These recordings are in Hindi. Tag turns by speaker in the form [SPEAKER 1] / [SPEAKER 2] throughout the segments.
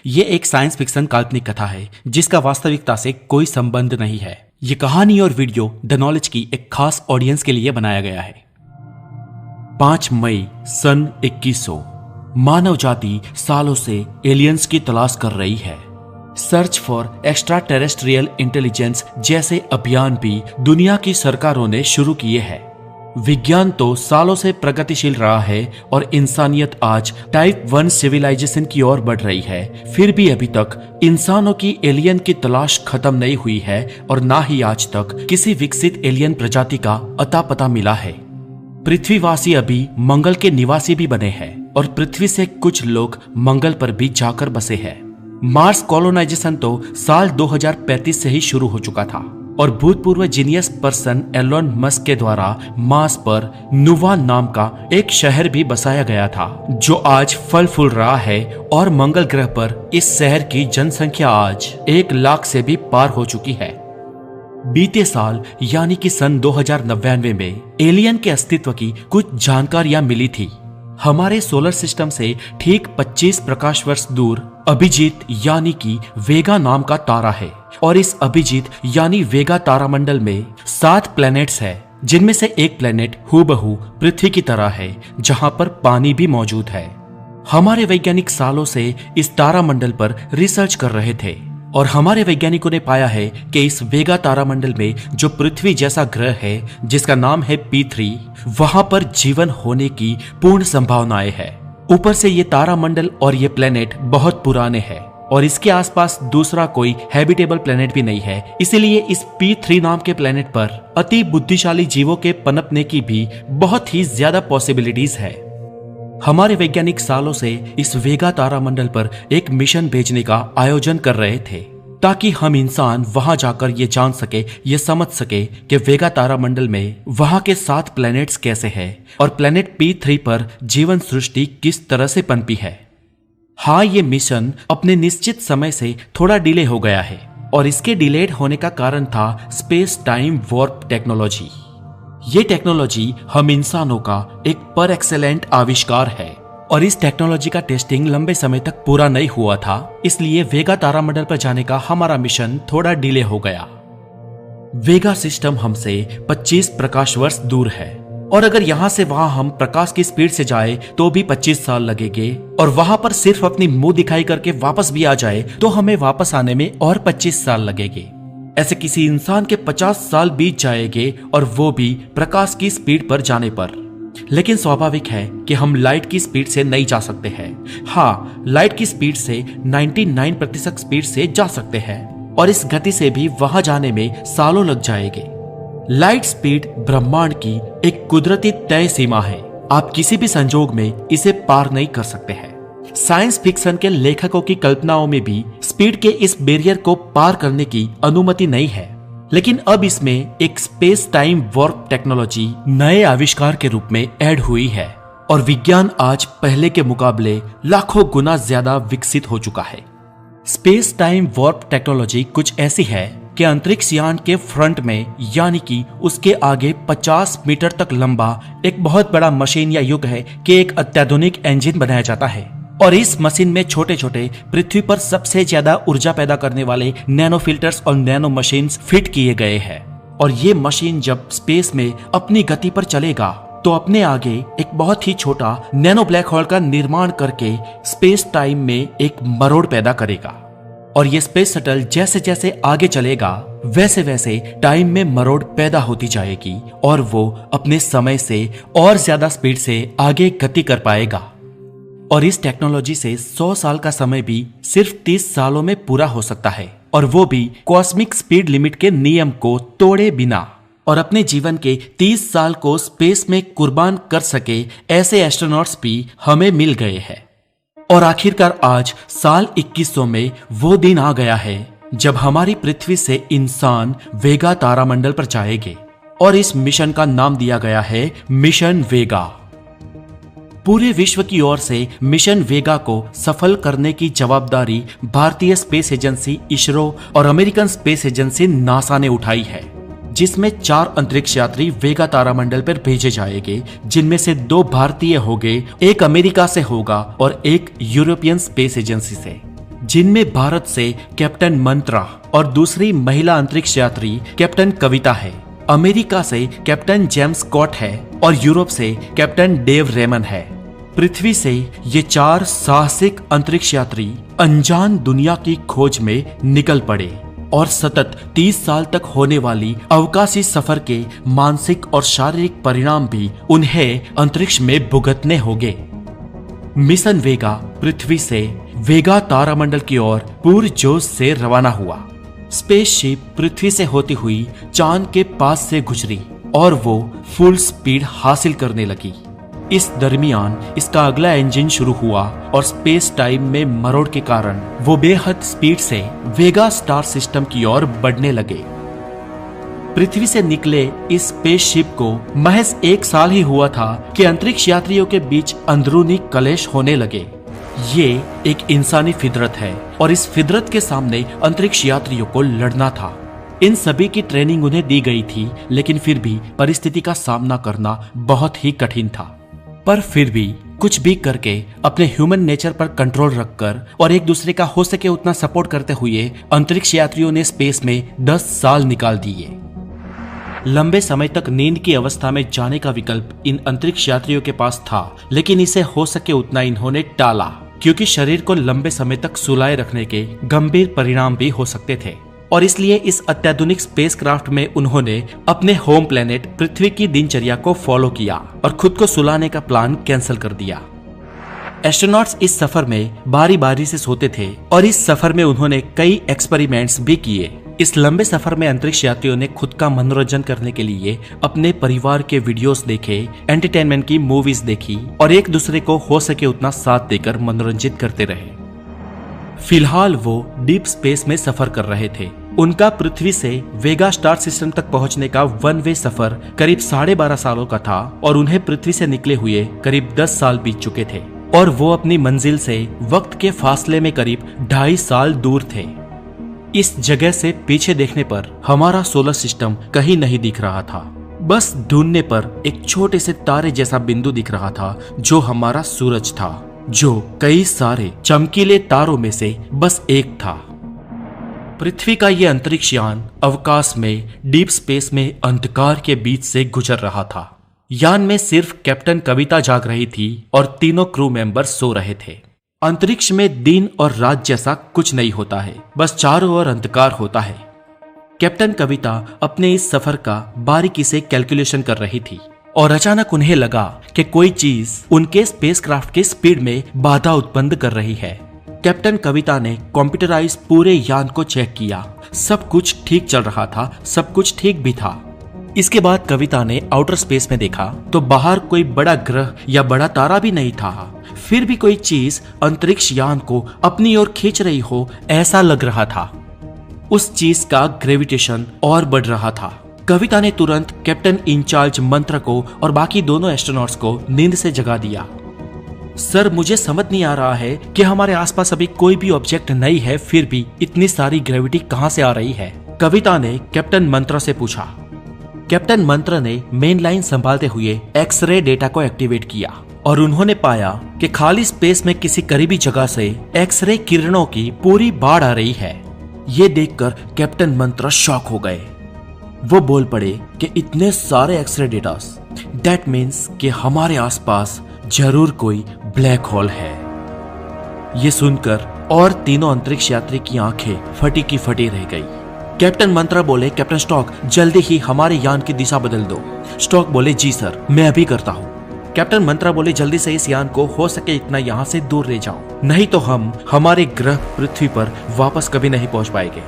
[SPEAKER 1] ये एक साइंस फिक्शन काल्पनिक कथा है जिसका वास्तविकता से कोई संबंध नहीं है। ये कहानी और वीडियो द नॉलेज की एक खास ऑडियंस के लिए बनाया गया है। 5 मई सन 2100 मानव जाति सालों से एलियंस की तलाश कर रही है। Search for extra terrestrial intelligence जैसे अभियान भी दुनिया की सरकारों ने शुरू किए हैं। विज्ञान तो सालों से प्रगतिशील रहा है और इंसानियत आज टाइप 1 सिविलाइजेशन की ओर बढ़ रही है। फिर भी अभी तक इंसानों की एलियन की तलाश खत्म नहीं हुई है और ना ही आज तक किसी विकसित एलियन प्रजाति का अता पता मिला है। पृथ्वीवासी अभी मंगल के निवासी भी बने हैं और पृथ्वी से कुछ लोग मंगल पर भी जाकर बसे हैं। मार्स कॉलोनाइजेशन तो साल 2035 से ही शुरू हो चुका था और भूतपूर्व जीनियस पर्सन एलोन मस्क के द्वारा मार्स पर नुवा नाम का एक शहर भी बसाया गया था जो आज फल फूल रहा है और मंगल ग्रह पर इस शहर की जनसंख्या आज 1 लाख से भी पार हो चुकी है। बीते साल यानी कि सन 2099 में एलियन के अस्तित्व की कुछ जानकारियां मिली थी। हमारे सोलर सिस्टम से ठीक 25 प्रकाश वर्ष दूर अभिजीत यानी कि वेगा नाम का तारा है और इस अभिजीत यानी वेगा तारामंडल में 7 प्लैनेट्स है, जिनमें से एक प्लैनेट हूबहू पृथ्वी की तरह है जहां पर पानी भी मौजूद है। हमारे वैज्ञानिक सालों से इस तारामंडल पर रिसर्च कर रहे थे और हमारे वैज्ञानिकों ने पाया है कि इस वेगा तारामंडल में जो पृथ्वी जैसा ग्रह है जिसका नाम है P3, वहां पर जीवन होने की पूर्ण संभावनाएं है। ऊपर से ये तारामंडल और ये प्लेनेट बहुत पुराने हैं और इसके आसपास दूसरा कोई हैबिटेबल प्लेनेट भी नहीं है, इसीलिए इस P3 नाम के प्लेनेट पर अति बुद्धिशाली जीवों के पनपने की भी बहुत ही ज्यादा पॉसिबिलिटीज है। हमारे वैज्ञानिक सालों से इस वेगा तारामंडल पर एक मिशन भेजने का आयोजन कर रहे थे ताकि हम इंसान वहां जाकर ये जान सके, ये समझ सके कि वेगा तारामंडल में वहां के 7 प्लैनेट्स कैसे हैं और प्लैनेट P3 पर जीवन सृष्टि किस तरह से पनपी है। हाँ, ये मिशन अपने निश्चित समय से थोड़ा डिले हो गया है और इसके डिलेड होने का कारण था स्पेस टाइम वॉर्प टेक्नोलॉजी। ये टेक्नोलॉजी हम इंसानों का एक पर एक्सेलेंट आविष्कार है और इस टेक्नोलॉजी का टेस्टिंग लंबे समय तक पूरा नहीं हुआ था, इसलिए वेगा तारामंडल पर जाने का हमारा मिशन थोड़ा डिले हो गया। वेगा सिस्टम हमसे 25 प्रकाश वर्ष दूर है और अगर यहाँ से वहां हम प्रकाश की स्पीड से जाए तो भी 25 साल लगेंगे और वहां पर सिर्फ अपनी मुंह दिखाई करके वापस भी आ जाए तो हमें वापस आने में और 25 साल लगेंगे। ऐसे किसी इंसान के 50 साल बीत जाएंगे और वो भी प्रकाश की स्पीड पर जाने पर। लेकिन स्वाभाविक है कि हम लाइट की स्पीड से नहीं जा सकते हैं। हाँ, लाइट की स्पीड से 99% स्पीड से जा सकते हैं और इस गति से भी वहां जाने में सालों लग जाएंगे। लाइट स्पीड ब्रह्मांड की एक कुदरती तय सीमा है, आप किसी भी संजोग में इसे पार नहीं कर सकते हैं। साइंस फिक्शन के लेखकों की कल्पनाओं में भी स्पीड के इस बैरियर को पार करने की अनुमति नहीं है, लेकिन अब इसमें एक स्पेस टाइम वॉर्प टेक्नोलॉजी नए आविष्कार के रूप में ऐड हुई है और विज्ञान आज पहले के मुकाबले लाखों गुना ज्यादा विकसित हो चुका है। स्पेस टाइम वॉर्प टेक्नोलॉजी कुछ ऐसी है कि अंतरिक्ष यान के फ्रंट में यानी कि उसके आगे 50 मीटर तक लंबा एक बहुत बड़ा मशीन या युग है कि एक अत्याधुनिक इंजन बनाया जाता है और इस मशीन में छोटे छोटे पृथ्वी पर सबसे ज्यादा ऊर्जा पैदा करने वाले नैनो फिल्टर्स और नैनो मशीन्स फिट किए गए हैं और ये मशीन जब स्पेस में अपनी गति पर चलेगा तो अपने आगे एक बहुत ही छोटा नैनो ब्लैक होल का निर्माण करके स्पेस टाइम में एक मरोड़ पैदा करेगा और ये स्पेस शटल जैसे जैसे आगे चलेगा वैसे वैसे टाइम में मरोड़ पैदा होती जाएगी और वो अपने समय से और ज्यादा स्पीड से आगे गति कर पाएगा। और इस टेक्नोलॉजी से 100 साल का समय भी सिर्फ 30 सालों में पूरा हो सकता है और वो भी कॉस्मिक स्पीड लिमिट के नियम को तोड़े बिना और अपने जीवन के 30 साल को स्पेस में कुर्बान कर सके ऐसे एस्ट्रोनॉट्स भी हमें मिल गए हैं। और आखिरकार आज साल 2100 में वो दिन आ गया है जब हमारी पृथ्वी से इंसान वेगा तारामंडल पर जाएंगे और इस मिशन का नाम दिया गया है मिशन वेगा। पूरे विश्व की ओर से मिशन वेगा को सफल करने की जवाबदारी भारतीय स्पेस एजेंसी इसरो और अमेरिकन स्पेस एजेंसी नासा ने उठाई है, जिसमें 4 अंतरिक्ष यात्री वेगा तारामंडल पर भेजे जाएंगे, जिनमें से 2 भारतीय होंगे, एक अमेरिका से होगा और एक यूरोपियन स्पेस एजेंसी से। जिनमें भारत से कैप्टन मंत्रा और दूसरी महिला अंतरिक्ष यात्री कैप्टन कविता है। अमेरिका से कैप्टन जेम्स स्कॉट है और यूरोप से कैप्टन डेव रेमन है। पृथ्वी से ये 4 साहसिक अंतरिक्ष यात्री अनजान दुनिया की खोज में निकल पड़े और सतत 30 साल तक होने वाली अवकाशी सफर के मानसिक और शारीरिक परिणाम भी उन्हें अंतरिक्ष में भुगतने होंगे। मिशन वेगा पृथ्वी से वेगा तारामंडल की ओर पूरजोश से रवाना हुआ। स्पेसशिप पृथ्वी से होती हुई चांद के पास से गुजरी और वो फुल स्पीड हासिल करने लगी। इस दरमियान इसका अगला इंजन शुरू हुआ और स्पेस टाइम में मरोड़ के कारण वो बेहद स्पीड से वेगा स्टार सिस्टम की ओर बढ़ने लगे। पृथ्वी से निकले इस स्पेसशिप को महज 1 साल ही हुआ था कि अंतरिक्ष यात्रियों के बीच अंदरूनी कलेश होने लगे। ये एक इंसानी फितरत है और इस फितरत के सामने अंतरिक्ष यात्रियों को लड़ना था। इन सभी की ट्रेनिंग उन्हें दी गई थी, लेकिन फिर भी परिस्थिति का सामना करना बहुत ही कठिन था। पर फिर भी कुछ भी करके अपने ह्यूमन नेचर पर कंट्रोल रखकर और एक दूसरे का हो सके उतना सपोर्ट करते हुए अंतरिक्ष यात्रियों ने स्पेस में 10 साल निकाल दिए। लंबे समय तक नींद की अवस्था में जाने का विकल्प इन अंतरिक्ष यात्रियों के पास था, लेकिन इसे हो सके उतना इन्होंने टाला, क्योंकि शरीर को लंबे समय तक सुलाए रखने के गंभीर परिणाम भी हो सकते थे। और इसलिए इस अत्याधुनिक स्पेसक्राफ्ट में उन्होंने अपने होम प्लेनेट पृथ्वी की दिनचर्या को फॉलो किया और खुद को सुलाने का प्लान कैंसिल कर दिया। एस्ट्रोनॉट्स इस सफर में बारी बारी से सोते थे और इस सफर में उन्होंने कई एक्सपेरिमेंट्स भी किए। इस लंबे सफर में अंतरिक्ष यात्रियों ने खुद का मनोरंजन करने के लिए अपने परिवार के वीडियोस देखे, एंटरटेनमेंट की मूवीज देखी और एक दूसरे को हो सके उतना साथ देकर मनोरंजित करते रहे। फिलहाल वो डीप स्पेस में सफर कर रहे थे। उनका पृथ्वी से वेगा स्टार सिस्टम तक पहुंचने का 1 वे सफर करीब 12.5 सालों का था और उन्हें पृथ्वी से निकले हुए करीब 10 साल बीत चुके थे और वो अपनी मंजिल से वक्त के फासले में करीब 2.5 साल दूर थे। इस जगह से पीछे देखने पर हमारा सोलर सिस्टम कहीं नहीं दिख रहा था। बस ढूंढने पर एक छोटे से तारे जैसा बिंदु दिख रहा था जो हमारा सूरज था, जो कई सारे चमकीले तारों में से बस एक था। पृथ्वी का यह अंतरिक्ष यान अवकाश में डीप स्पेस में अंधकार के बीच से गुजर रहा था। यान में सिर्फ कैप्टन कविता जाग रही थी और तीनों क्रू मेंबर सो रहे थे। अंतरिक्ष में दिन और रात जैसा कुछ नहीं होता है, बस चारों ओर अंधकार होता है। कैप्टन कविता अपने इस सफर का बारीकी से कैलकुलेशन कर रही थी और अचानक उन्हें लगा कि कोई चीज उनके स्पेसक्राफ्ट के स्पीड में बाधा उत्पन्न कर रही है। कैप्टन कविता ने कंप्यूटराइज पूरे यान को चेक किया। सब कुछ ठीक चल रहा था, सब कुछ ठीक भी था। इसके बाद कविता ने आउटर स्पेस में देखा तो बाहर कोई बड़ा ग्रह या बड़ा तारा भी नहीं था। फिर भी कोई चीज अंतरिक्ष यान को अपनी ओर खींच रही हो ऐसा लग रहा था। उस चीज का ग्रेविटेशन और बढ़ रहा था। कविता ने तुरंत कैप्टन इंचार्ज मंत्र को और बाकी दोनों एस्ट्रोनॉट्स को नींद से जगा दिया। सर, मुझे समझ नहीं आ रहा है कि हमारे आसपास अभी कोई भी ऑब्जेक्ट नहीं है, फिर भी इतनी सारी ग्रेविटी कहां से आ रही है? कविता ने कैप्टन मंत्र से पूछा। कैप्टन मंत्र ने मेन लाइन संभालते हुए एक्सरे डेटा को एक्टिवेट किया और उन्होंने पाया कि खाली स्पेस में किसी करीबी जगह से एक्सरे किरणों की पूरी बाढ़ आ रही है। ये देखकर कैप्टन मंत्र शॉक हो गए। वो बोल पड़े कि इतने सारे एक्सरे डेटास, दैट मीन्स कि हमारे आसपास जरूर कोई ब्लैक होल है। ये सुनकर और तीनों अंतरिक्ष यात्री की आंखें फटी की फटी रह गई। कैप्टन मंत्रा बोले, कैप्टन स्टॉक जल्दी ही हमारे यान की दिशा बदल दो। स्टॉक बोले, जी सर, मैं अभी करता हूँ। कैप्टन मंत्रा बोले, जल्दी से इस यान को हो सके इतना यहाँ से दूर ले जाओ, नहीं तो हम हमारे ग्रह पृथ्वी पर वापस कभी नहीं पहुंच पाएंगे।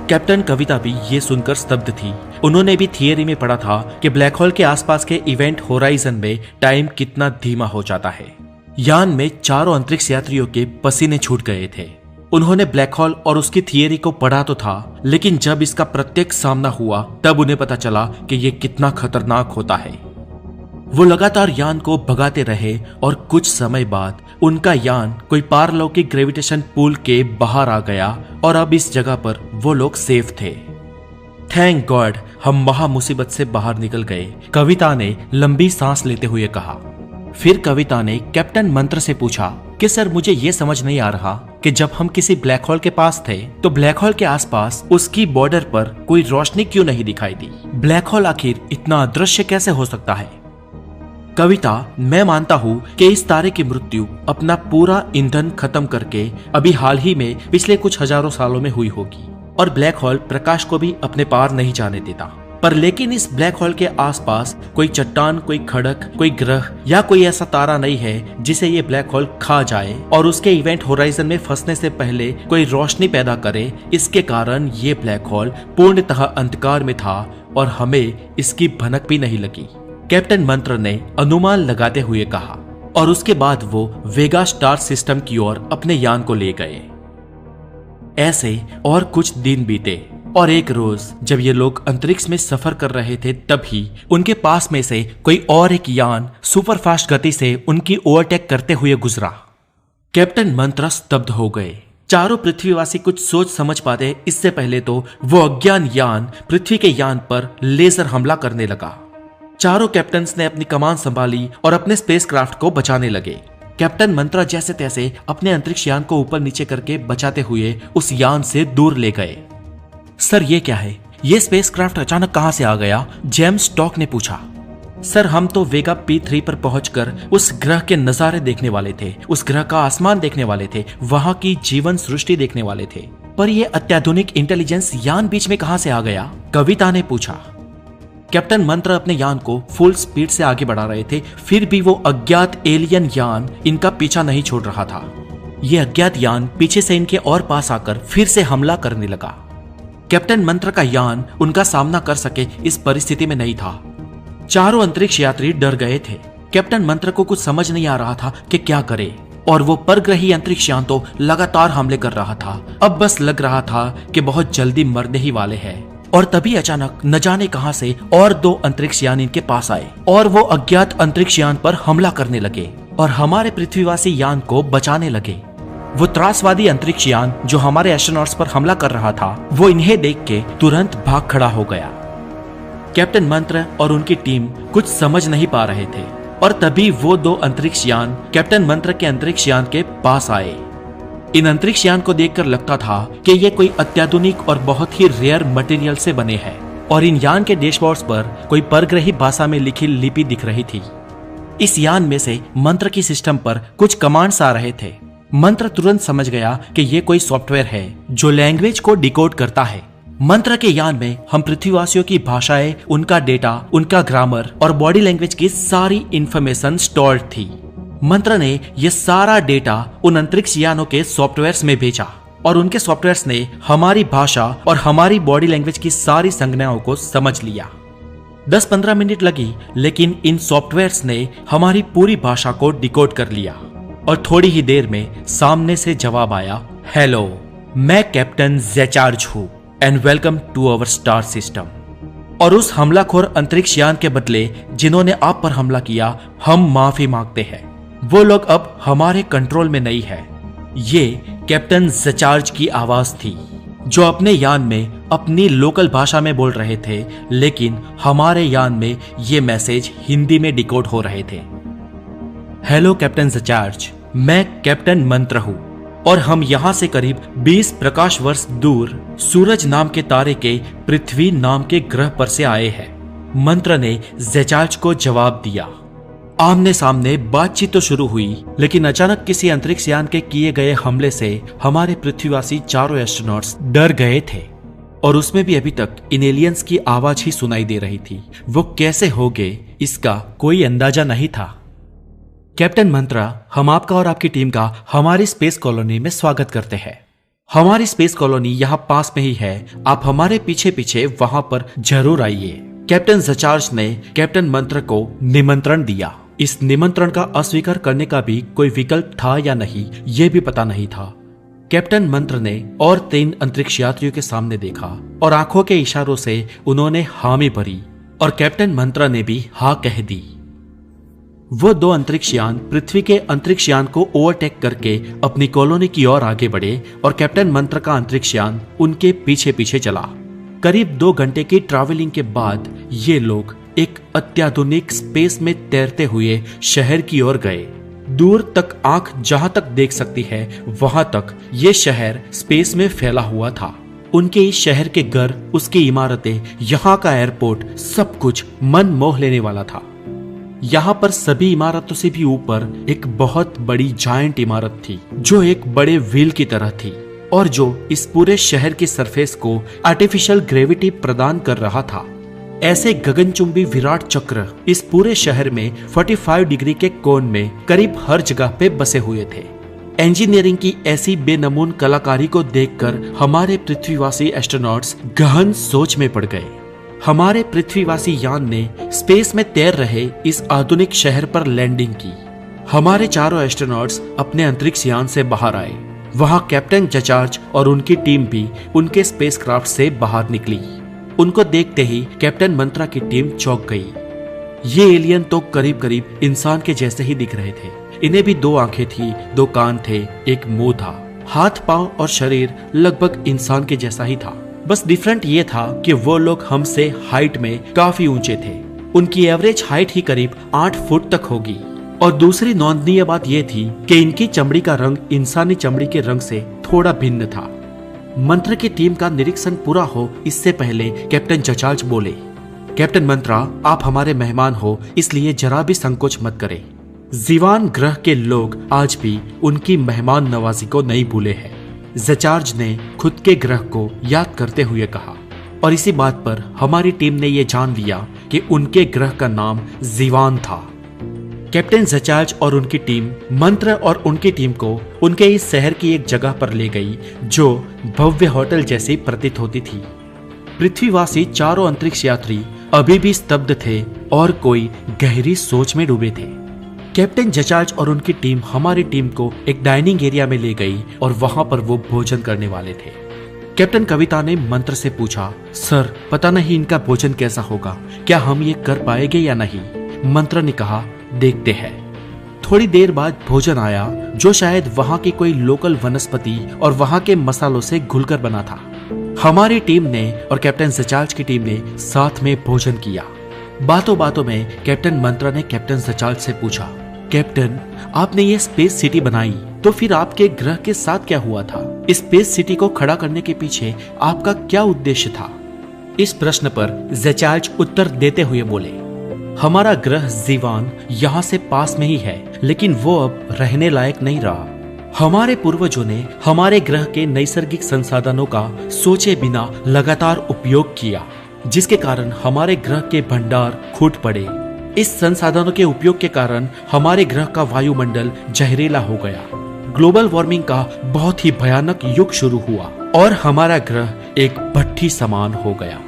[SPEAKER 1] कैप्टन कविता भी ये सुनकर स्तब्ध थी। उन्होंने भी थियरी में पढ़ा था कि ब्लैक होल के आसपास के इवेंट होराइजन में टाइम कितना धीमा हो जाता है। यान में चारों अंतरिक्ष यात्रियों के पसीने छूट गए थे। उन्होंने ब्लैक होल और उसकी थियरी को पढ़ा तो था, लेकिन जब इसका प्रत्यक्ष सामना हुआ तब उन्हें पता चला कि ये कितना खतरनाक होता है। वो लगातार यान को भगाते रहे और कुछ समय बाद उनका यान कोई पारलौकिक ग्रेविटेशन पुल के बाहर आ गया और अब इस जगह पर वो लोग सेफ थे। थैंक गॉड, हम महा मुसीबत से बाहर निकल गए, कविता ने लंबी सांस लेते हुए कहा। फिर कविता ने कैप्टन मंत्र से पूछा कि सर, मुझे ये समझ नहीं आ रहा कि कि जब हम किसी ब्लैक होल के पास थे तो ब्लैक होल के आसपास उसकी बॉर्डर पर कोई रोशनी क्यों नहीं दिखाई दी? ब्लैक होल आखिर इतना अदृश्य कैसे हो सकता है? कविता, मैं मानता हूँ कि इस तारे की मृत्यु अपना पूरा ईंधन खत्म करके अभी हाल ही में पिछले कुछ हजारों सालों में हुई होगी और ब्लैक होल प्रकाश को भी अपने पार नहीं जाने देता। पर लेकिन इस ब्लैक होल के आसपास कोई चट्टान, कोई खड़क, कोई ग्रह या कोई ऐसा तारा नहीं है जिसे ये ब्लैक होल खा जाए और उसके इवेंट होराइजन में फंसने से पहले कोई रोशनी पैदा करे। इसके कारण ये ब्लैक होल पूर्णतः अंधकार में था और हमें इसकी भनक भी नहीं लगी, कैप्टन मंत्र ने अनुमान लगाते हुए कहा। और उसके बाद वो वेगा स्टार सिस्टम की ओर अपने यान को ले गए। ऐसे और कुछ दिन बीते और एक रोज जब ये लोग अंतरिक्ष में सफर कर रहे थे तभी उनके पास में से कोई और एक यान सुपर फास्ट गति से उनकी ओवरटेक करते हुए गुजरा। कैप्टन मंत्र स्तब्ध हो गए। चारों पृथ्वीवासी कुछ सोच समझ पाते इससे पहले तो वो अज्ञान यान पृथ्वी के यान पर लेजर हमला करने लगा। चारों कैप्टन्स ने अपनी कमान संभाली और अपने स्पेसक्राफ्ट को बचाने लगे। कैप्टन मंत्रा जैसे तैसे अपने अंतरिक्ष यान को ऊपर नीचे करके बचाते हुए उस यान से दूर ले गए। सर, ये क्या है? ये स्पेसक्राफ्ट अचानक कहां से आ गया? जेम्स स्टॉक ने पूछा। सर, हम तो वेगा P3 पर पहुंचकर उस ग्रह के नजारे देखने वाले थे, उस ग्रह का आसमान देखने वाले थे, वहां की जीवन सृष्टि देखने वाले थे, पर यह अत्याधुनिक इंटेलिजेंस यान बीच में कहां से आ गया? कविता ने पूछा। कैप्टन मंत्र अपने यान को फुल स्पीड से आगे बढ़ा रहे थे, फिर भी वो अज्ञात एलियन यान इनका पीछा नहीं छोड़ रहा था। ये अज्ञात यान पीछे से इनके और पास आकर फिर से हमला करने लगा। कैप्टन मंत्र का यान उनका सामना कर सके इस परिस्थिति में नहीं था। चारों अंतरिक्ष यात्री डर गए थे। कैप्टन मंत्र को कुछ समझ नहीं आ रहा था कि क्या करे और वो परग्रही अंतरिक्ष यान तो लगातार हमले कर रहा था। अब बस लग रहा था कि बहुत जल्दी मरने ही वाले हैं। और तभी अचानक न जाने कहां से और दो अंतरिक्ष यान इनके पास आए और वो अज्ञात अंतरिक्ष यान पर हमला करने लगे और हमारे पृथ्वीवासी यान को बचाने लगे। वो त्रासवादी अंतरिक्ष यान जो हमारे एस्ट्रोनॉट्स पर हमला कर रहा था, वो इन्हें देख के तुरंत भाग खड़ा हो गया। कैप्टन मंत्र और उनकी टीम कुछ समझ नहीं पा रहे थे और तभी वो दो अंतरिक्ष यान कैप्टन मंत्र के अंतरिक्ष यान के पास आए। इन अंतरिक्ष यान को देखकर लगता था कि ये कोई अत्याधुनिक और बहुत ही रेयर मटेरियल से बने हैं और इन यान के डैशबोर्ड्स पर कोई परग्रही भाषा में लिखी लिपि दिख रही थी। इस यान में से मंत्र की सिस्टम पर कुछ कमांड्स आ रहे थे। मंत्र तुरंत समझ गया कि ये कोई सॉफ्टवेयर है जो लैंग्वेज को डिकोड करता है। मंत्र के यान में हम पृथ्वीवासियों की भाषाएं, उनका डेटा, उनका ग्रामर और बॉडी लैंग्वेज की सारी इंफॉर्मेशन स्टोर्ड थी। मंत्र ने यह सारा डेटा उन अंतरिक्ष यानों के सॉफ्टवेयर्स में भेजा और उनके सॉफ्टवेयर्स ने हमारी भाषा और हमारी बॉडी लैंग्वेज की सारी संज्ञाओं को समझ लिया। 10-15 मिनट लगी, लेकिन इन सॉफ्टवेयर्स ने हमारी पूरी भाषा को डिकोड कर लिया और थोड़ी ही देर में सामने से जवाब आया, हेलो, मैं कैप्टन ज़ेचार्ज हूं and welcome to our star system. और उस हमलाखोर अंतरिक्ष यान के बदले जिन्होंने आप पर हमला किया, हम माफी मांगते हैं। वो लोग अब हमारे कंट्रोल में नहीं है। ये कैप्टन ज़ेचार्ज की आवाज थी जो अपने यान में अपनी लोकल भाषा में बोल रहे थे, लेकिन हमारे यान में ये मैसेज हिंदी में डिकोड हो रहे थे। हेलो कैप्टन ज़ेचार्ज, मैं कैप्टन मंत्र हूं और हम यहां से करीब 20 प्रकाश वर्ष दूर सूरज नाम के तारे के पृथ्वी नाम के ग्रह पर से आए हैं। मंत्र ने ज़ेचार्ज को जवाब दिया। आमने सामने बातचीत तो शुरू हुई, लेकिन अचानक किसी अंतरिक्ष यान के किए गए हमले से हमारे पृथ्वीवासी चारों एस्ट्रोनॉट्स डर गए थे और उसमें भी अभी तक इन एलियंस की आवाज ही सुनाई दे रही थी। वो कैसे हो गए इसका कोई अंदाजा नहीं था। कैप्टन मंत्रा, हम आपका और आपकी टीम का हमारी स्पेस कॉलोनी में स्वागत करते हैं। हमारी स्पेस कॉलोनी यहाँ पास में ही है, आप हमारे पीछे पीछे वहां पर जरूर आइए। कैप्टन ज़ेचार्ज ने कैप्टन मंत्र को निमंत्रण दिया। इस निमंत्रण का अस्वीकार करने का भी कोई विकल्प था या नहीं, ये भी पता नहीं था। कैप्टन मंत्र ने और 3 अंतरिक्ष यात्रियों के सामने देखा और आंखों के इशारों से उन्होंने हामी भरी और कैप्टन मंत्र ने भी हाँ कह दी। वो 2 अंतरिक्ष यान पृथ्वी के अंतरिक्ष यान को ओवरटेक करके अपनी कॉलोनी की ओर आगे बढ़े और कैप्टन मंत्र का अंतरिक्ष यान उनके पीछे पीछे चला। करीब 2 घंटे की ट्रैवलिंग के बाद ये लोग एक अत्याधुनिक स्पेस में तैरते हुए शहर की ओर गए। दूर तक आंख जहां तक देख सकती है वहां तक ये शहर स्पेस में फैला हुआ था। उनके इस शहर के घर, उसकी इमारतें, यहाँ का एयरपोर्ट, सब कुछ मन मोह लेने वाला था। यहाँ पर सभी इमारतों से भी ऊपर एक बहुत बड़ी जायंट इमारत थी जो एक बड़े व्हील की तरह थी और जो इस पूरे शहर की सरफेस को आर्टिफिशियल ग्रेविटी प्रदान कर रहा था। ऐसे गगनचुंबी विराट चक्र इस पूरे शहर में 45 डिग्री के कोण में करीब हर जगह पे बसे हुए थे। इंजीनियरिंग की ऐसी बेनमून कलाकारी को देखकर हमारे पृथ्वीवासी एस्ट्रोनॉट्स गहन सोच में पड़ गए। हमारे पृथ्वीवासी यान ने स्पेस में तैर रहे इस आधुनिक शहर पर लैंडिंग की। हमारे चारों एस्ट्रोनॉट्स अपने अंतरिक्ष यान से बाहर आए। वहां कैप्टन जचार्ज और उनकी टीम भी उनके स्पेसक्राफ्ट से बाहर निकली। उनको देखते ही कैप्टन मंत्रा की टीम चौंक गई। ये एलियन तो करीब करीब इंसान के जैसे ही दिख रहे थे। इन्हें भी 2 आंखें थी, 2 कान थे, एक मुंह था। हाथ, पांव और शरीर लगभग इंसान के जैसा ही था। बस डिफरेंट ये था कि वो लोग हमसे हाइट में काफी ऊंचे थे। उनकी एवरेज हाइट ही करीब 8 फुट तक होगी। और दूसरी नोंदनीय बात यह थी कि इनकी चमड़ी का रंग इंसानी चमड़ी के रंग से थोड़ा भिन्न था। मंत्र की टीम का निरीक्षण पूरा हो इससे पहले कैप्टन जचार्ज बोले, कैप्टन मंत्रा, आप हमारे मेहमान हो, इसलिए जरा भी संकोच मत करें। जीवान ग्रह के लोग आज भी उनकी मेहमान नवाजी को नहीं भूले हैं, जचार्ज ने खुद के ग्रह को याद करते हुए कहा। और इसी बात पर हमारी टीम ने यह जान लिया कि उनके ग्रह का नाम जीवान था। कैप्टन जचार्ज और उनकी टीम मंत्र और उनकी टीम को उनके इस शहर की एक जगह पर ले गई जो भव्य होटल जैसी प्रतीत होती थी। पृथ्वीवासी चारों अंतरिक्ष यात्री अभी भी स्तब्ध थे और कोई गहरी सोच में डूबे थे। कैप्टन जचार्ज और उनकी टीम हमारी टीम को एक डाइनिंग एरिया में ले गई और वहां पर वो भोजन करने वाले थे। कैप्टन कविता ने मंत्र से पूछा, सर, पता नहीं इनका भोजन कैसा होगा, क्या हम ये कर पाएंगे या नहीं? मंत्र ने कहा, देखते हैं। थोड़ी देर बाद भोजन आया जो शायद वहां की कोई लोकल वनस्पति और वहां के मसालों से घुलकर बना था। हमारी टीम ने और कैप्टन जचार्ज की टीम ने साथ में भोजन किया। बातों बातों में कैप्टन मंत्रा ने कैप्टन जचार्ज से पूछा, कैप्टन, आपने ये स्पेस सिटी बनाई तो फिर आपके ग्रह के साथ क्या हुआ था? इस स्पेस सिटी को खड़ा करने के पीछे आपका क्या उद्देश्य था? इस प्रश्न पर जचार्ज उत्तर देते हुए बोले, हमारा ग्रह जीवान यहाँ से पास में ही है, लेकिन वो अब रहने लायक नहीं रहा। हमारे पूर्वजों ने हमारे ग्रह के नैसर्गिक संसाधनों का सोचे बिना लगातार उपयोग किया, जिसके कारण हमारे ग्रह के भंडार फूट पड़े। इस संसाधनों के उपयोग के कारण हमारे ग्रह का वायुमंडल जहरीला हो गया। ग्लोबल वार्मिंग का बहुत ही भयानक युग शुरू हुआ और हमारा ग्रह एक भट्ठी समान हो गया।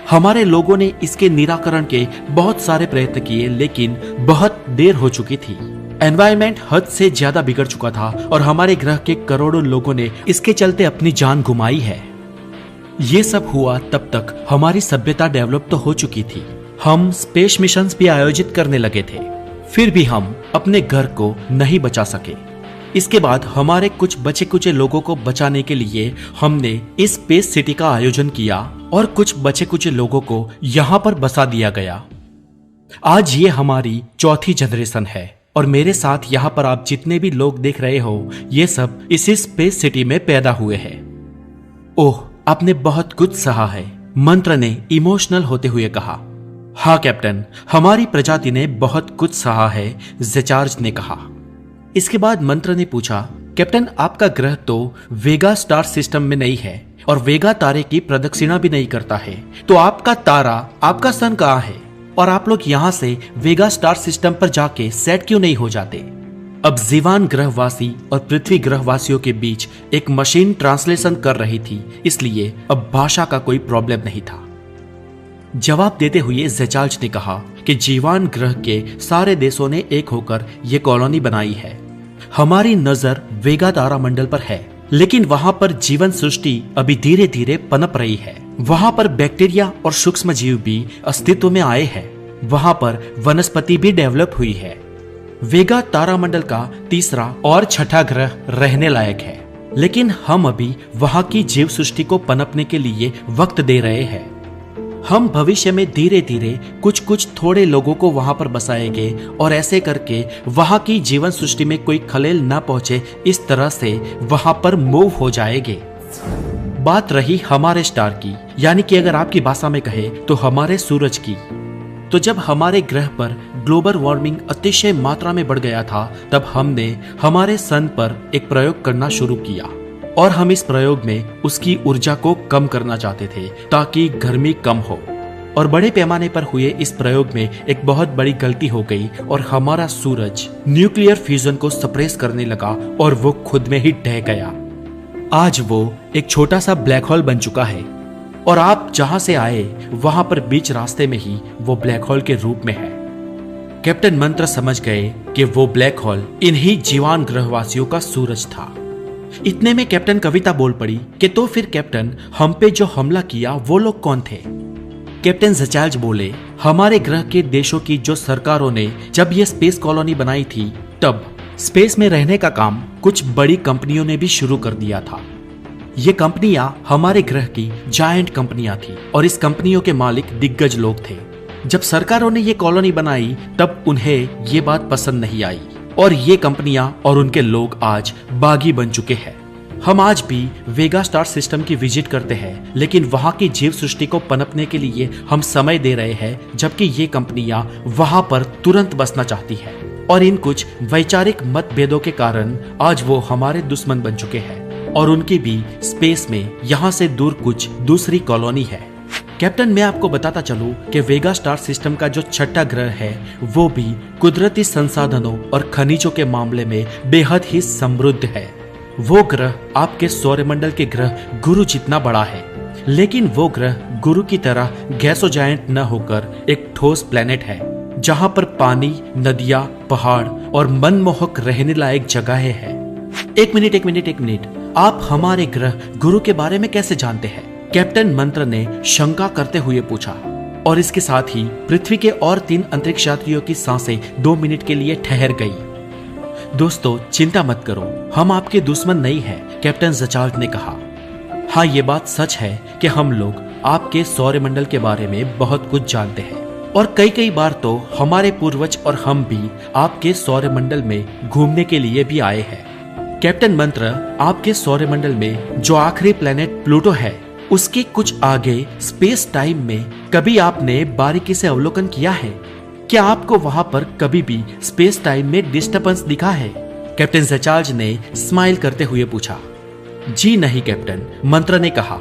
[SPEAKER 1] हमारे लोगों ने इसके निराकरण के बहुत सारे प्रयत्न किए, लेकिन बहुत देर हो चुकी थी। एनवायरनमेंट हद से ज्यादा बिगड़ चुका था और हमारे ग्रह के करोड़ों लोगों ने इसके चलते अपनी जान गुमाई है। ये सब हुआ तब तक हमारी सभ्यता डेवलप तो हो चुकी थी। हम स्पेस मिशंस भी आयोजित करने लगे थे, फिर भी हम अपने घर को नहीं बचा सके। इसके बाद हमारे कुछ बचे कुचे लोगों को बचाने के लिए हमने इस स्पेस सिटी का आयोजन किया और कुछ बचे कुचे लोगों को यहाँ पर बसा दिया गया। आज ये हमारी चौथी जनरेशन है और मेरे साथ यहाँ पर आप जितने भी लोग देख रहे हो, ये सब इसी स्पेस सिटी में पैदा हुए हैं। ओह, आपने बहुत कुछ सहा है, मंत्र ने इमोशनल होते हुए कहा। हाँ कैप्टन, हमारी प्रजाति ने बहुत कुछ सहा है, जचार्ज ने कहा। इसके बाद मंत्र ने पूछा, कैप्टन, आपका ग्रह तो वेगा स्टार सिस्टम में नहीं है और वेगा तारे की प्रदक्षिणा भी नहीं करता है, तो आपका तारा, आपका सन कहाँ है? और आप लोग यहाँ से वेगा स्टार सिस्टम पर जाके सेट क्यों नहीं हो जाते? अब जीवान ग्रहवासी और पृथ्वी ग्रहवासियों के बीच एक मशीन ट्रांसलेशन कर रही थी, इसलिए अब भाषा का कोई प्रॉब्लम नहीं था। जवाब देते हुए जचार्ज ने कहा कि जीवान ग्रह के सारे देशों ने एक होकर ये कॉलोनी बनाई है। हमारी नजर वेगा तारामंडल पर है, लेकिन वहां पर जीवन सृष्टि अभी धीरे धीरे पनप रही है। वहां पर बैक्टीरिया और सूक्ष्म जीव भी अस्तित्व में आए हैं। वहां पर वनस्पति भी डेवलप हुई है। वेगा तारामंडल का तीसरा और छठा ग्रह रहने लायक है, लेकिन हम अभी वहां की जीव सृष्टि को पनपने के लिए वक्त दे रहे हैं। हम भविष्य में धीरे धीरे कुछ थोड़े लोगों को वहां पर बसाएंगे और ऐसे करके वहां की जीवन सृष्टि में कोई खलेल ना पहुंचे, इस तरह से वहां पर मूव हो जाएंगे। बात रही हमारे स्टार की, यानी कि अगर आपकी भाषा में कहे तो हमारे सूरज की, तो जब हमारे ग्रह पर ग्लोबल वार्मिंग अतिशय मात्रा में बढ़ गया था, तब हमने हमारे सन पर एक प्रयोग करना शुरू किया और हम इस प्रयोग में उसकी ऊर्जा को कम करना चाहते थे ताकि गर्मी कम हो। और बड़े पैमाने पर हुए इस प्रयोग में एक बहुत बड़ी गलती हो गई और हमारा सूरज न्यूक्लियर फ्यूजन को सप्रेस करने लगा और वो खुद में ही ढह गया। आज वो एक छोटा सा ब्लैक होल बन चुका है और आप जहां से आए वहां पर बीच रास्ते में ही वो ब्लैक होल के रूप में है। कैप्टन मंत्र समझ गए कि वो ब्लैक होल इन्हीं जीवान ग्रहवासियों का सूरज था। इतने में कैप्टन कविता बोल पड़ी कि तो फिर कैप्टन, हम पे जो हमला किया वो लोग कौन थे? कैप्टन ज़चाल्ज बोले, हमारे ग्रह के देशों की जो सरकारों ने जब ये स्पेस कॉलोनी बनाई थी, तब स्पेस में रहने का काम कुछ बड़ी कंपनियों ने भी शुरू कर दिया था। ये कंपनियां हमारे ग्रह की जायंट कंपनियां थी और इस कंपनियों के मालिक दिग्गज लोग थे। जब सरकारों ने ये कॉलोनी बनाई तब उन्हें ये बात पसंद नहीं आई और ये कंपनियां और उनके लोग आज बागी बन चुके हैं। हम आज भी वेगा स्टार सिस्टम की विजिट करते हैं, लेकिन वहां की जीव सृष्टि को पनपने के लिए हम समय दे रहे हैं, जबकि ये कंपनियां वहां पर तुरंत बसना चाहती है और इन कुछ वैचारिक मतभेदों के कारण आज वो हमारे दुश्मन बन चुके हैं और उनकी भी स्पेस में यहाँ से दूर कुछ दूसरी कॉलोनी है। कैप्टन, मैं आपको बताता चलूं कि वेगा स्टार सिस्टम का जो छठा ग्रह है वो भी कुदरती संसाधनों और खनिजों के मामले में बेहद ही समृद्ध है। वो ग्रह आपके सौरमंडल के ग्रह गुरु जितना बड़ा है, लेकिन वो ग्रह गुरु की तरह गैसो जायंट न होकर एक ठोस प्लेनेट है जहां पर पानी, नदियां, पहाड़ और मनमोहक रहने लायक जगहें हैं। एक मिनट, आप हमारे ग्रह गुरु के बारे में कैसे जानते हैं? कैप्टन मंत्र ने शंका करते हुए पूछा और इसके साथ ही पृथ्वी के और 3 अंतरिक्ष यात्रियों की सांसें 2 मिनट के लिए ठहर गई। दोस्तों, चिंता मत करो, हम आपके दुश्मन नहीं हैं, कैप्टन ज़चाल्ज ने कहा। हाँ, ये बात सच है कि हम लोग आपके सौरमंडल के बारे में बहुत कुछ जानते हैं और कई बार तो हमारे पूर्वज और हम भी आपके सौरमंडल में घूमने के लिए भी आए हैं। कैप्टन मंत्र, आपके सौरमंडल में जो आखिरी प्लेनेट प्लूटो है, उसके कुछ आगे स्पेस टाइम में कभी आपने बारीकी से अवलोकन किया है? क्या आपको वहां पर कभी भी स्पेस टाइम में डिस्टर्बेंस दिखा है? कैप्टन ज़चाल्ज ने स्माइल करते हुए पूछा। जी नहीं कैप्टन, मंत्र ने कहा।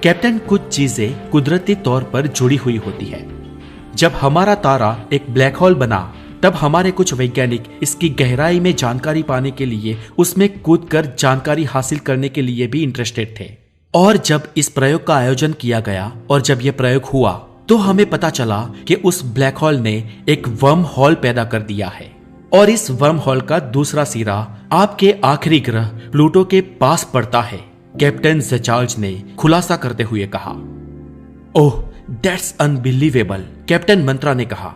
[SPEAKER 1] कैप्टन, कुछ चीजें कुदरती तौर पर जुड़ी हुई होती है। जब हमारा तारा एक ब्लैक होल बना तब हमारे कुछ वैज्ञानिक इसकी गहराई में जानकारी पाने के लिए उसमें कूदकर जानकारी हासिल करने के लिए भी इंटरेस्टेड थे। और जब इस प्रयोग का आयोजन किया गया और जब यह प्रयोग हुआ तो हमें पता चला कि उस ब्लैक होल ने एक वर्म होल पैदा कर दिया है और इस वर्म होल का दूसरा सिरा आपके आखिरी ग्रह प्लूटो के पास पड़ता है, कैप्टन ज़चाल्ज ने खुलासा करते हुए कहा। ओह, दैट्स अनबिलीवेबल, कैप्टन मंत्रा ने कहा।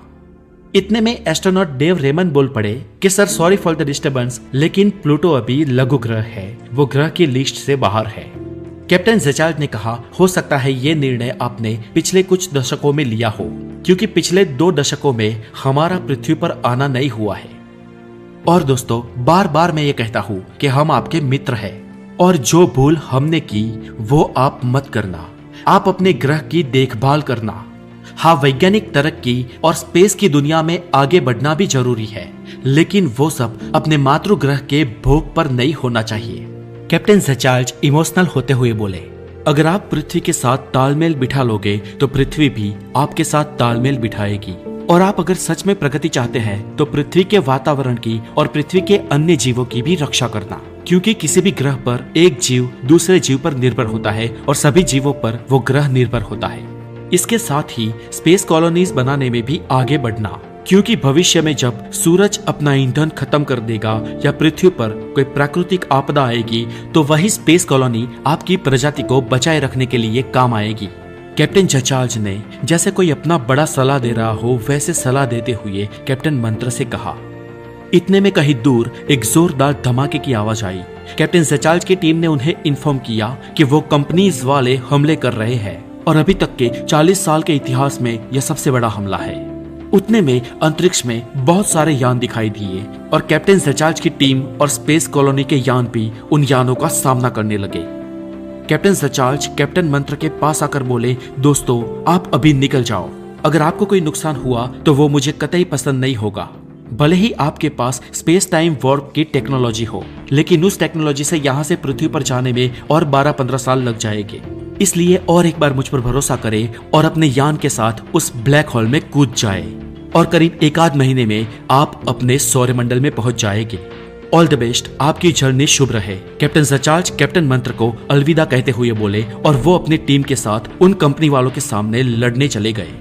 [SPEAKER 1] इतने में एस्ट्रोनॉट डेव रेमन बोल पड़े कि sir, sorry for the disturbance, लेकिन प्लूटो अभी लघु ग्रह है, वो ग्रह की लिस्ट से बाहर है। कैप्टन ज़चाल्ज ने कहा, हो सकता है ये निर्णय आपने पिछले कुछ दशकों में लिया हो, क्योंकि पिछले 2 दशकों में हमारा पृथ्वी पर आना नहीं हुआ है। और दोस्तों, बार बार मैं ये कहता हूँ कि हम आपके मित्र हैं और जो भूल हमने की वो आप मत करना। आप अपने ग्रह की देखभाल करना। हाँ, वैज्ञानिक तरक्की और स्पेस की दुनिया में आगे बढ़ना भी जरूरी है, लेकिन वो सब अपने मातृग्रह के भोग पर नहीं होना चाहिए। कैप्टन ज़चाल्ज इमोशनल होते हुए बोले, अगर आप पृथ्वी के साथ तालमेल बिठा लोगे तो पृथ्वी भी आपके साथ तालमेल बिठाएगी। और आप अगर सच में प्रगति चाहते हैं तो पृथ्वी के वातावरण की और पृथ्वी के अन्य जीवों की भी रक्षा करना, क्योंकि किसी भी ग्रह पर एक जीव दूसरे जीव पर निर्भर होता है और सभी जीवों पर वो ग्रह निर्भर होता है। इसके साथ ही स्पेस कॉलोनीज बनाने में भी आगे बढ़ना, क्योंकि भविष्य में जब सूरज अपना ईंधन खत्म कर देगा या पृथ्वी पर कोई प्राकृतिक आपदा आएगी तो वही स्पेस कॉलोनी आपकी प्रजाति को बचाए रखने के लिए काम आएगी। कैप्टन ज़चाल्ज ने जैसे कोई अपना बड़ा सलाह दे रहा हो वैसे सलाह देते हुए कैप्टन मंत्र से कहा। इतने में कहीं दूर एक जोरदार धमाके की आवाज आई। कैप्टन ज़चाल्ज की टीम ने उन्हें इन्फॉर्म किया कि वो कंपनीज वाले हमले कर रहे हैं और अभी तक के 40 साल के इतिहास में यह सबसे बड़ा हमला है। उतने में अंतरिक्ष में बहुत सारे यान दिखाई दिए और कैप्टन ज़चार्ज की टीम और स्पेस कॉलोनी के यान भी उन यानों का सामना करने लगे। कैप्टन ज़चार्ज कैप्टन मंत्र के पास आकर बोले, दोस्तों आप अभी निकल जाओ, अगर आपको कोई नुकसान हुआ तो वो मुझे कतई पसंद नहीं होगा। भले ही आपके पास स्पेस टाइम वॉर्प की टेक्नोलॉजी हो, लेकिन उस टेक्नोलॉजी से यहाँ से पृथ्वी पर जाने में और 12-15 साल लग जाएंगे। इसलिए और एक बार मुझ पर भरोसा करें और अपने यान के साथ उस ब्लैक होल में कूद जाए और करीब 1 महीने में आप अपने सौरमंडल में पहुंच जाएंगे। ऑल द बेस्ट, आपकी जर्नी शुभ रहे। कैप्टन ज़चार्ज कैप्टन मंत्र को अलविदा कहते हुए बोले और वो अपनी टीम के साथ उन कंपनी वालों के सामने लड़ने चले गए।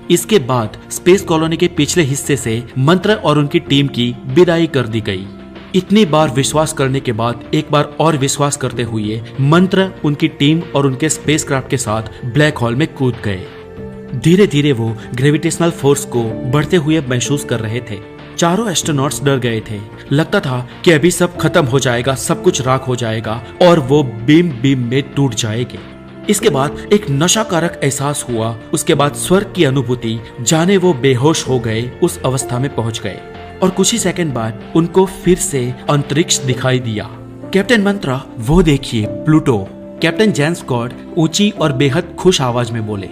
[SPEAKER 1] इसके बाद स्पेस कॉलोनी के पिछले हिस्से से मंत्र और उनकी टीम की विदाई कर दी गई। इतनी बार विश्वास करने के बाद एक बार और विश्वास करते हुए मंत्र उनकी टीम और उनके स्पेसक्राफ्ट के साथ ब्लैक होल में कूद गए। धीरे धीरे वो ग्रेविटेशनल फोर्स को बढ़ते हुए महसूस कर रहे थे। चारों एस्ट्रोनॉट्स डर गए थे। लगता था कि अभी सब खत्म हो जाएगा, सब कुछ राख हो जाएगा और वो बीम में टूट जाएंगे। इसके बाद एक नशाकारक एहसास हुआ। उसके बाद स्वर्ग की अनुभूति, जाने वो बेहोश हो गए, उस अवस्था में पहुंच गए और कुछ ही सेकंड बाद उनको फिर से अंतरिक्ष दिखाई दिया। कैप्टन मंत्रा, वो देखिए प्लूटो। कैप्टन जेम्स गॉड ऊंची और बेहद खुश आवाज में बोले,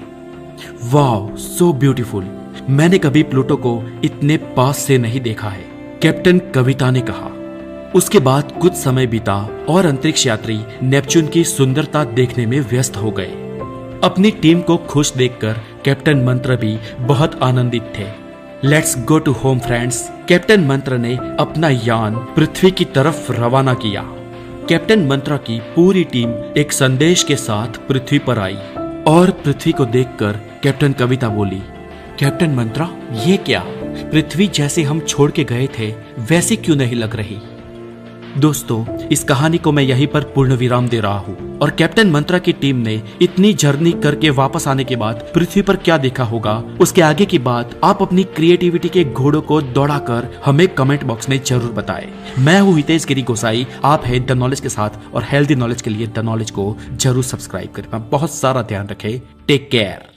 [SPEAKER 1] वाओ सो ब्यूटीफुल। मैंने कभी प्लूटो को इतने पास से नहीं देखा है, कैप्टन कविता ने कहा। उसके बाद कुछ समय बीता और अंतरिक्ष यात्री नेपच्यून की सुंदरता देखने में व्यस्त हो गए। अपनी टीम को खुश देखकर कैप्टन मंत्र भी बहुत आनंदित थे। Let's go to home friends. Captain Mantra ने अपना यान पृथ्वी की तरफ रवाना किया। कैप्टन मंत्र की पूरी टीम एक संदेश के साथ पृथ्वी पर आई और पृथ्वी को देखकर कैप्टन कविता बोली, कैप्टन मंत्रा, ये क्या? पृथ्वी जैसे हम छोड़ के गए थे वैसी क्यों नहीं लग रही? दोस्तों, इस कहानी को मैं यहीं पर पूर्ण विराम दे रहा हूँ। और कैप्टन मंत्रा की टीम ने इतनी जर्नी करके वापस आने के बाद पृथ्वी पर क्या देखा होगा, उसके आगे की बात आप अपनी क्रिएटिविटी के घोड़ों को दौड़ाकर हमें कमेंट बॉक्स में जरूर बताएं। मैं हूँ हितेश गिरी गोसाई, आप हैं द नॉलेज के साथ और हेल्दी नॉलेज के लिए द नॉलेज को जरूर सब्सक्राइब करें। बहुत सारा ध्यान रखें। Take care.